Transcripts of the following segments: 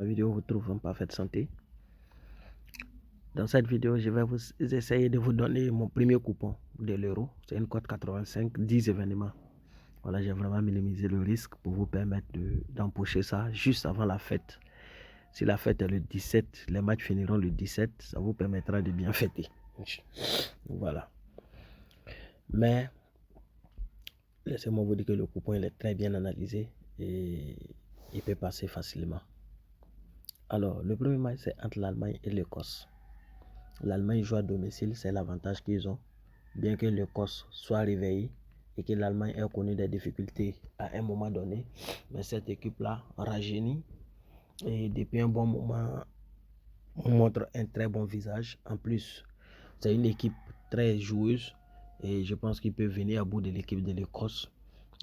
La vidéo vous trouve en parfaite santé. Dans cette vidéo, je vais essayer de vous donner mon premier coupon de l'euro. C'est une cote 85, 10 événements. Voilà, j'ai vraiment minimisé le risque pour vous permettre d'empocher ça juste avant la fête. Si la fête est le 17, les matchs finiront le 17, ça vous permettra de bien fêter. Voilà. Mais, laissez-moi vous dire que le coupon il est très bien analysé et il peut passer facilement. Alors, le premier match, c'est entre l'Allemagne et l'Écosse. L'Allemagne joue à domicile, c'est l'avantage qu'ils ont. Bien que l'Écosse soit réveillée et que l'Allemagne ait connu des difficultés à un moment donné, mais cette équipe-là rajeunit et depuis un bon moment montre un très bon visage. En plus, c'est une équipe très joueuse et je pense qu'il peut venir à bout de l'équipe de l'Écosse.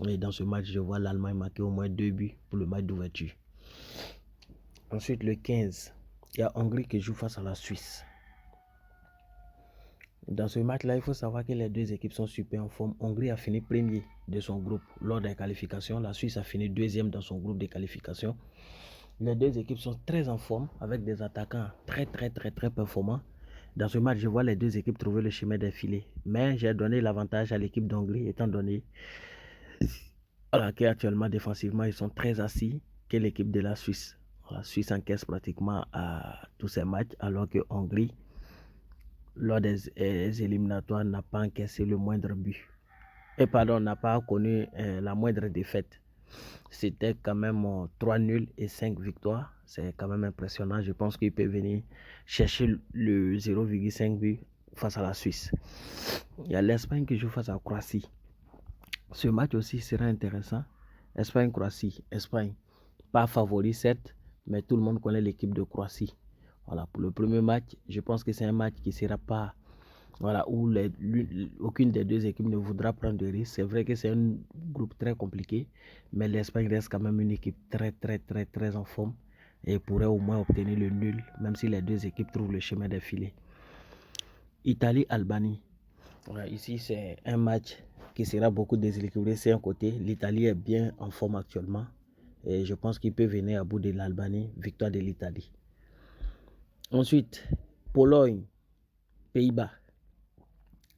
Et dans ce match, je vois l'Allemagne marquer au moins 2 buts pour le match d'ouverture. Ensuite, le 15, il y a Hongrie qui joue face à la Suisse. Dans ce match-là, il faut savoir que les deux équipes sont super en forme. Hongrie a fini premier de son groupe lors des qualifications. La Suisse a fini deuxième dans son groupe de qualifications. Les deux équipes sont très en forme avec des attaquants très performants. Dans ce match, je vois les deux équipes trouver le chemin des filets. Mais j'ai donné l'avantage à l'équipe d'Hongrie étant donné qu'actuellement défensivement, ils sont très assis que l'équipe de la Suisse. La Suisse encaisse pratiquement à tous ses matchs alors que Hongrie, lors des éliminatoires, n'a pas encaissé le moindre but. N'a pas connu la moindre défaite. C'était quand même 3 nuls et 5 victoires. C'est quand même impressionnant. Je pense qu'il peut venir chercher le 0,5 but face à la Suisse. Il y a l'Espagne qui joue face à la Croatie. Ce match aussi sera intéressant. Espagne-Croatie. Espagne, pas favori certes, mais tout le monde connaît l'équipe de Croatie. Voilà, pour le premier match, je pense que c'est un match qui ne sera pas, voilà, où aucune des deux équipes ne voudra prendre de risques. C'est vrai que c'est un groupe très compliqué, mais l'Espagne reste quand même une équipe très en forme et pourrait au moins obtenir le nul, même si les deux équipes trouvent le chemin des filets. Italie-Albanie. Voilà, ici, c'est un match qui sera beaucoup déséquilibré. C'est un côté, l'Italie est bien en forme actuellement et je pense qu'il peut venir à bout de l'Albanie, victoire de l'Italie. Ensuite, Pologne, Pays-Bas.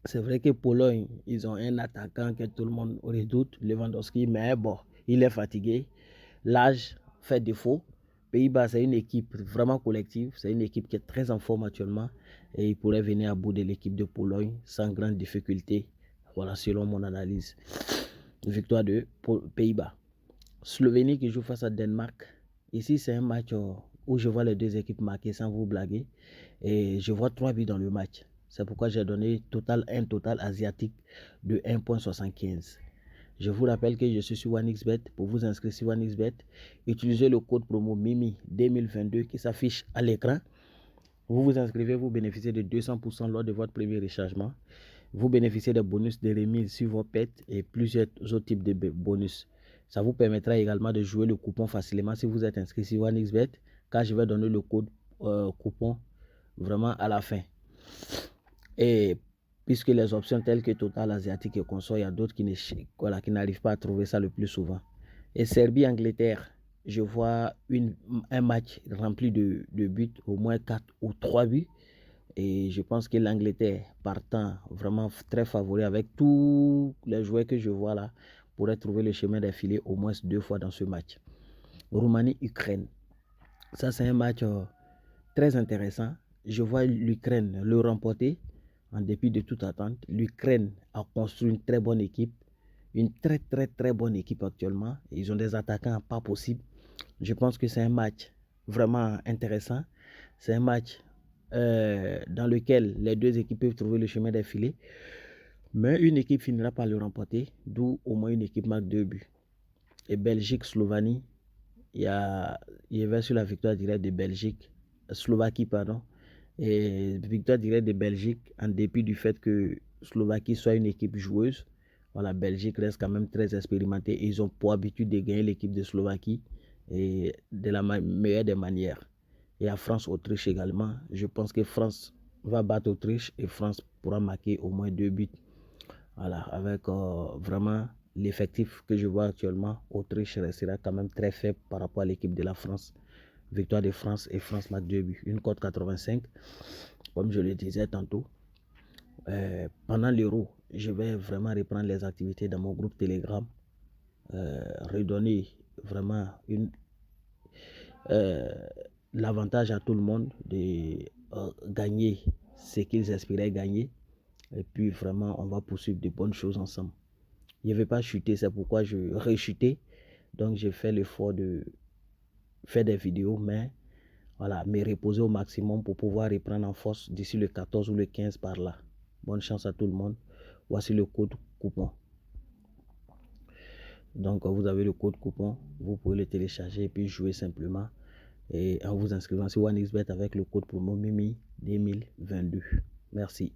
C'est vrai que Pologne, ils ont un attaquant que tout le monde redoute, Lewandowski, mais bon, il est fatigué. L'âge fait défaut. Pays-Bas, c'est une équipe vraiment collective. C'est une équipe qui est très en forme actuellement. Et il pourrait venir à bout de l'équipe de Pologne sans grande difficulté. Voilà, selon mon analyse. Victoire de Pays-Bas. Slovénie qui joue face à Danemark. Ici, c'est un match où je vois les deux équipes marquer sans vous blaguer. Et je vois 3 buts dans le match. C'est pourquoi j'ai donné un total asiatique de 1,75. Je vous rappelle que je suis sur OneXBet. Pour vous inscrire sur OneXBet, utilisez le code promo MIMI 2022 qui s'affiche à l'écran. Vous vous inscrivez, vous bénéficiez de 200% lors de votre premier rechargement. Vous bénéficiez des bonus de remise sur vos pets et plusieurs autres types de bonus. Ça vous permettra également de jouer le coupon facilement si vous êtes inscrit sur OneXBet, car je vais donner le code coupon vraiment à la fin. Et puisque les options telles que Total, Asiatique et Consort, il y a d'autres qui n'arrivent pas à trouver ça le plus souvent. Et Serbie-Angleterre, je vois un match rempli de buts, au moins 4 ou 3 buts. Et je pense que l'Angleterre, partant vraiment très favori avec tous les joueurs que je vois là, pourrait trouver le chemin des filets au moins 2 fois dans ce match. Roumanie-Ukraine. Ça, c'est un match très intéressant. Je vois l'Ukraine le remporter en dépit de toute attente. L'Ukraine a construit une très bonne équipe. Une très bonne équipe actuellement. Ils ont des attaquants pas possibles. Je pense que c'est un match vraiment intéressant. C'est un match dans lequel les deux équipes peuvent trouver le chemin des filets. Mais une équipe finira par le remporter, d'où au moins une équipe marque 2 buts. Et Belgique-Slovanie, il y avait sur la victoire directe de Slovaquie, pardon. Et victoire directe de Belgique, en dépit du fait que Slovaquie soit une équipe joueuse. Voilà, Belgique reste quand même très expérimentée. Ils ont pour habitude de gagner l'équipe de Slovaquie et de la meilleure des manières. Et à France-Autriche également. Je pense que France va battre Autriche et France pourra marquer au moins 2 buts. Voilà, avec vraiment l'effectif que je vois actuellement, Autriche restera quand même très faible par rapport à l'équipe de la France. victoire de France et France marque 2 buts. Une cote 85, comme je le disais tantôt. Pendant l'Euro, je vais vraiment reprendre les activités dans mon groupe Telegram, redonner vraiment l'avantage à tout le monde de gagner ce qu'ils espéraient gagner. Et puis vraiment, on va poursuivre de bonnes choses ensemble. Je ne vais pas chuter, c'est pourquoi je rechutais. Donc, j'ai fait l'effort de faire des vidéos, mais voilà, me reposer au maximum pour pouvoir reprendre en force d'ici le 14 ou le 15 par là. Bonne chance à tout le monde. Voici le code coupon. Donc, vous avez le code coupon, vous pouvez le télécharger et puis jouer simplement. Et en vous inscrivant sur OneXBet avec le code promo MIMI 2022. Merci.